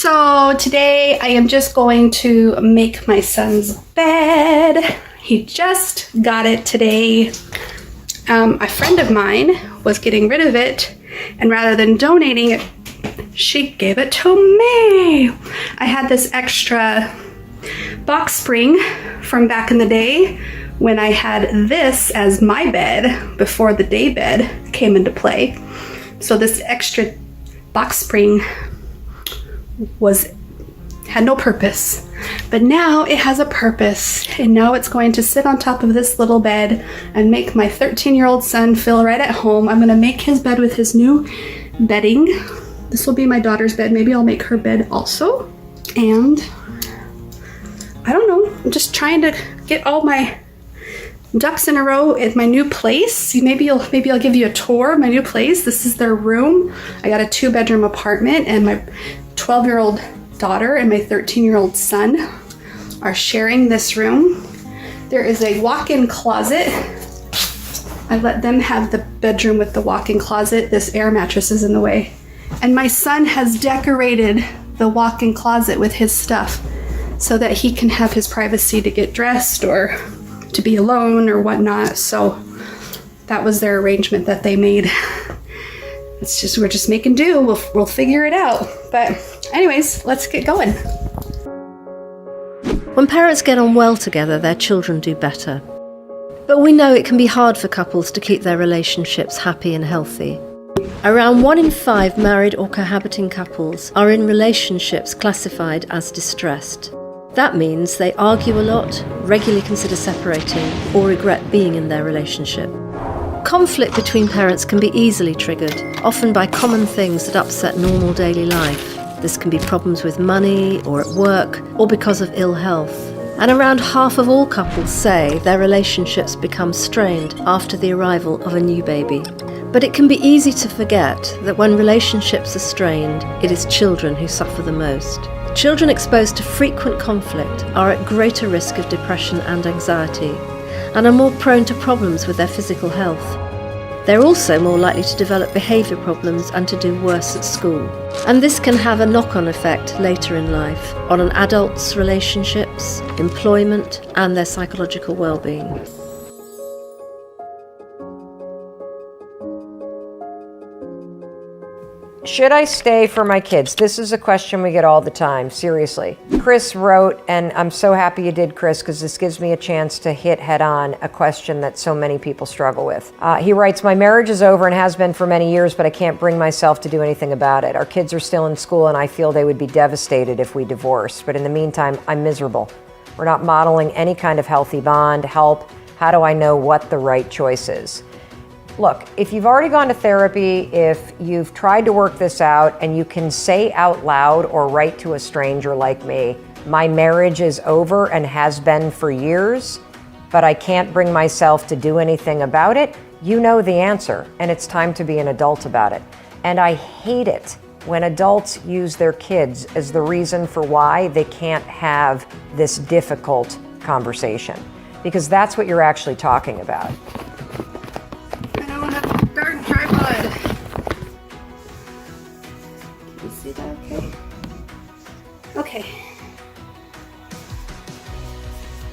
So today I am just going to make my son's bed. He just got it today. A friend of mine was getting rid of it, and rather than donating it, she gave it to me. I had this extra box spring from back in the day when I had this as my bed before the day bed came into play. So this extra box spring had no purpose, but now it has a purpose, and now it's going to sit on top of this little bed and make my 13-year-old son feel right at home. I'm gonna make his bed with his new bedding. This will be my daughter's bed. Maybe I'll make her bed also. And I don't know, I'm just trying to get all my ducks in a row at my new place. Maybe I'll give you a tour of my new place. This is their room. I got a 2-bedroom apartment, and my 12-year-old daughter and my 13-year-old son are sharing this room. There is a walk-in closet. I let them have the bedroom with the walk-in closet. This air mattress is in the way. And my son has decorated the walk-in closet with his stuff so that he can have his privacy to get dressed or to be alone or whatnot. So that was their arrangement that they made. We're just making do. We'll figure it out. But anyways, let's get going. When parents get on well together, their children do better. But we know it can be hard for couples to keep their relationships happy and healthy. Around 1 in 5 married or cohabiting couples are in relationships classified as distressed. That means they argue a lot, regularly consider separating, or regret being in their relationship. Conflict between parents can be easily triggered, often by common things that upset normal daily life. This can be problems with money, or at work, or because of ill health. And around half of all couples say their relationships become strained after the arrival of a new baby. But it can be easy to forget that when relationships are strained, it is children who suffer the most. Children exposed to frequent conflict are at greater risk of depression and anxiety, and are more prone to problems with their physical health. They're also more likely to develop behaviour problems and to do worse at school. And this can have a knock-on effect later in life on an adult's relationships, employment, and their psychological well-being. Should I stay for my kids? This is a question we get all the time, seriously. Chris wrote, and I'm so happy you did, Chris, because this gives me a chance to hit head on a question that so many people struggle with. He writes, my marriage is over and has been for many years, but I can't bring myself to do anything about it. Our kids are still in school and I feel they would be devastated if we divorced. But in the meantime, I'm miserable. We're not modeling any kind of healthy bond, help. How do I know what the right choice is? Look, if you've already gone to therapy, if you've tried to work this out, and you can say out loud or write to a stranger like me, my marriage is over and has been for years, but I can't bring myself to do anything about it, you know the answer, and it's time to be an adult about it. And I hate it when adults use their kids as the reason for why they can't have this difficult conversation, because that's what you're actually talking about. Dark tripod. Can you see that okay? Okay.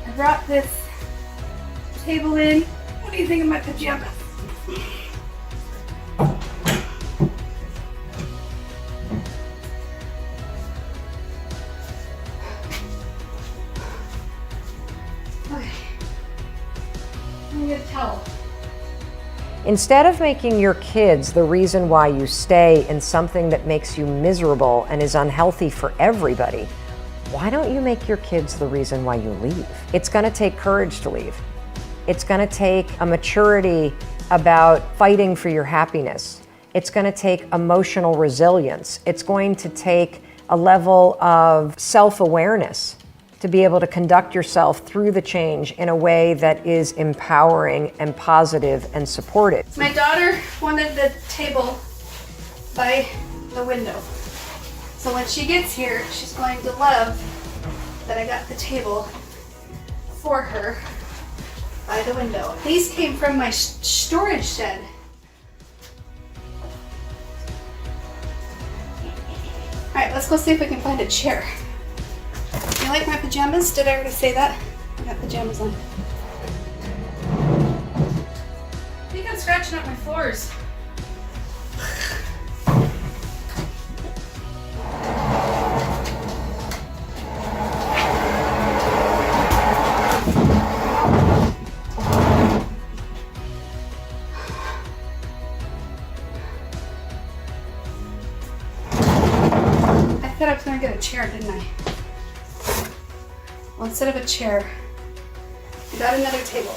I brought this table in. What do you think of my pajamas? Okay. I'm gonna towel. Instead of making your kids the reason why you stay in something that makes you miserable and is unhealthy for everybody, why don't you make your kids the reason why you leave? It's going to take courage to leave. It's going to take a maturity about fighting for your happiness. It's going to take emotional resilience. It's going to take a level of self-awareness to be able to conduct yourself through the change in a way that is empowering and positive and supportive. My daughter wanted the table by the window. So when she gets here, she's going to love that I got the table for her by the window. These came from my storage shed. right, let's go see if we can find a chair. You like my pajamas? Did I already say that? I got pajamas on. I think I'm scratching up my floors. I said I was gonna get a chair, didn't I? Well, instead of a chair, I got another table.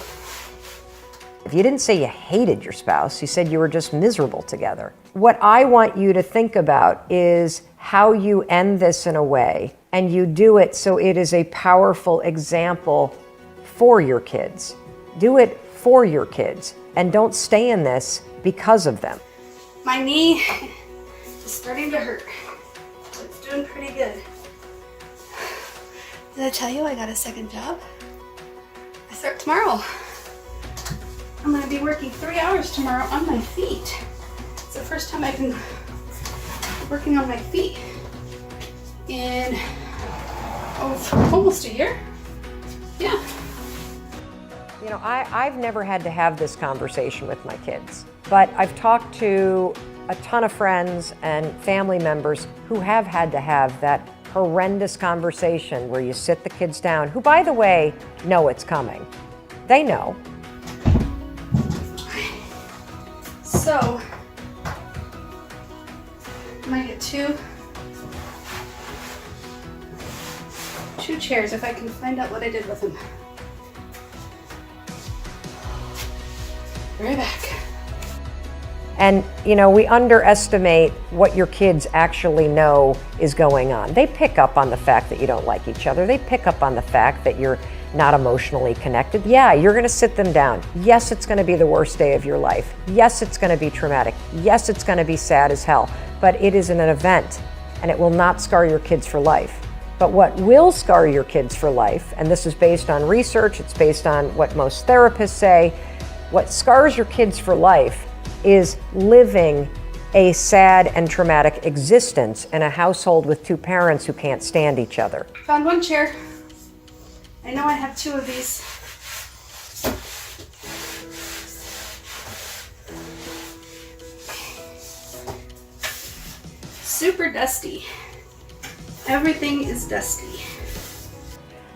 You didn't say you hated your spouse, you said you were just miserable together. What I want you to think about is how you end this in a way, and you do it so it is a powerful example for your kids. Do it for your kids, and don't stay in this because of them. My knee is starting to hurt. It's doing pretty good. Did I tell you I got a second job? I start tomorrow. I'm gonna be working 3 hours tomorrow on my feet. It's the first time I've been working on my feet in almost a year. Yeah. You know, I've never had to have this conversation with my kids, but I've talked to a ton of friends and family members who have had to have that horrendous conversation where you sit the kids down, who, by the way, know it's coming. They know. So, I might get two chairs if I can find out what I did with them. Right back. And, you know, we underestimate what your kids actually know is going on. They pick up on the fact that you don't like each other. They pick up on the fact that you're not emotionally connected. Yeah, you're going to sit them down. Yes, it's going to be the worst day of your life. Yes, it's going to be traumatic. Yes, it's going to be sad as hell. But it is an event, and it will not scar your kids for life. But what will scar your kids for life, and this is based on research, it's based on what most therapists say, what scars your kids for life is living a sad and traumatic existence in a household with two parents who can't stand each other. Found one chair. I know I have two of these. Super dusty. Everything is dusty.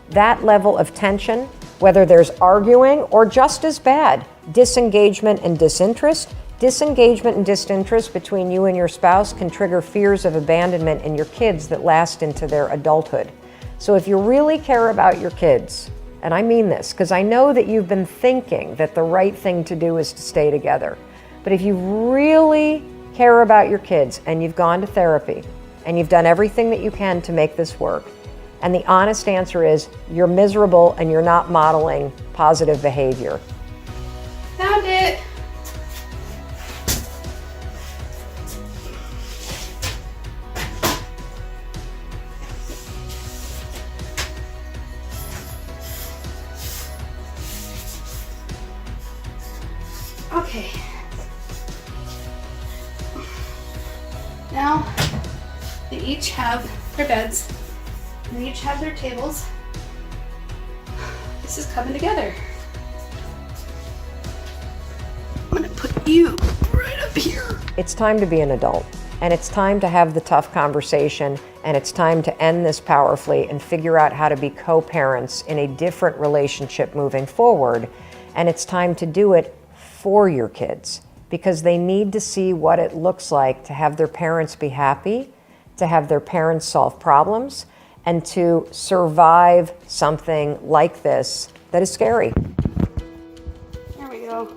That level of tension, whether there's arguing or just as bad, disengagement and disinterest. Disengagement and disinterest between you and your spouse can trigger fears of abandonment in your kids that last into their adulthood. So if you really care about your kids, and I mean this because I know that you've been thinking that the right thing to do is to stay together, but if you really care about your kids and you've gone to therapy and you've done everything that you can to make this work, and the honest answer is you're miserable and you're not modeling positive behavior. Found it. Okay. Now they each have their beds. And they each have their tables. This is coming together. I'm gonna put you right up here. It's time to be an adult, and it's time to have the tough conversation, and it's time to end this powerfully and figure out how to be co-parents in a different relationship moving forward. And it's time to do it for your kids, because they need to see what it looks like to have their parents be happy, to have their parents solve problems, and to survive something like this that is scary. There we go.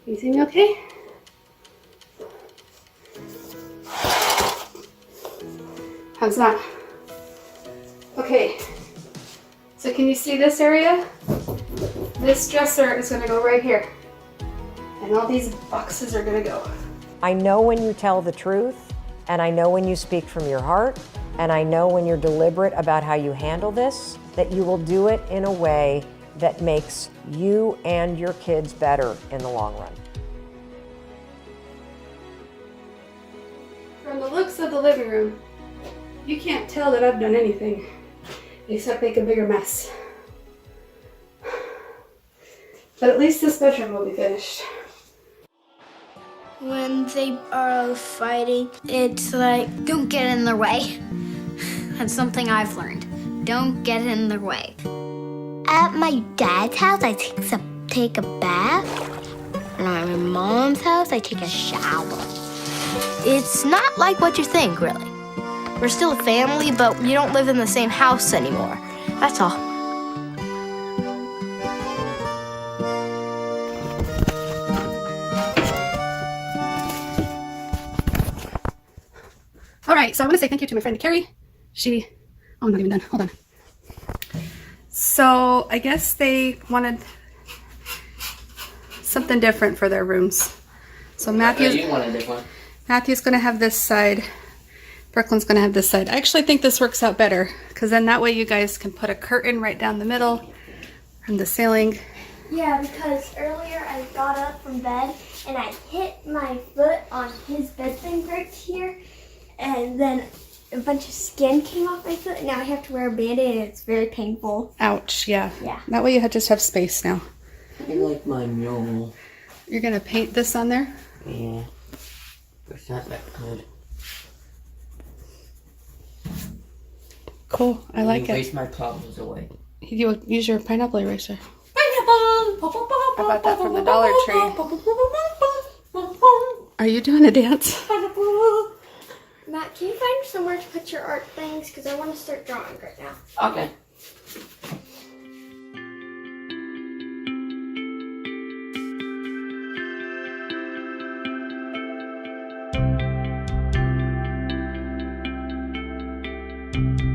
You see me okay? How's that? Okay. So can you see this area? This dresser is gonna go right here. And all these boxes are gonna go. I know when you tell the truth, and I know when you speak from your heart, and I know when you're deliberate about how you handle this, that you will do it in a way that makes you and your kids better in the long run. From the looks of the living room, you can't tell that I've done anything except make a bigger mess. But at least this bedroom will be finished. When they are fighting, it's like, don't get in their way. That's something I've learned. Don't get in their way. At my dad's house, I take a bath. And at my mom's house, I take a shower. It's not like what you think, really. We're still a family, but we don't live in the same house anymore. That's all. All right, so I want to say thank you to my friend Carrie. Oh, I'm not even done. Hold on. So I guess they wanted something different for their rooms. So Matthew's going to have this side. Brooklyn's going to have this side. I actually think this works out better because then that way you guys can put a curtain right down the middle from the ceiling. Yeah, because earlier I got up from bed and I hit my foot on his bed thing right here, and then a bunch of skin came off my foot, and now I have to wear a band-aid, and it's very painful. Ouch, yeah. Yeah. That way you just have space now. I like my mule. You're going to paint this on there? Yeah. It's not that good. Cool, I like it. Erase my problems away. You use your pineapple eraser. I bought that from the Dollar Tree. Are you doing a dance? Matt, can you find somewhere to put your art things? Because I want to start drawing right now. Okay. Thank you.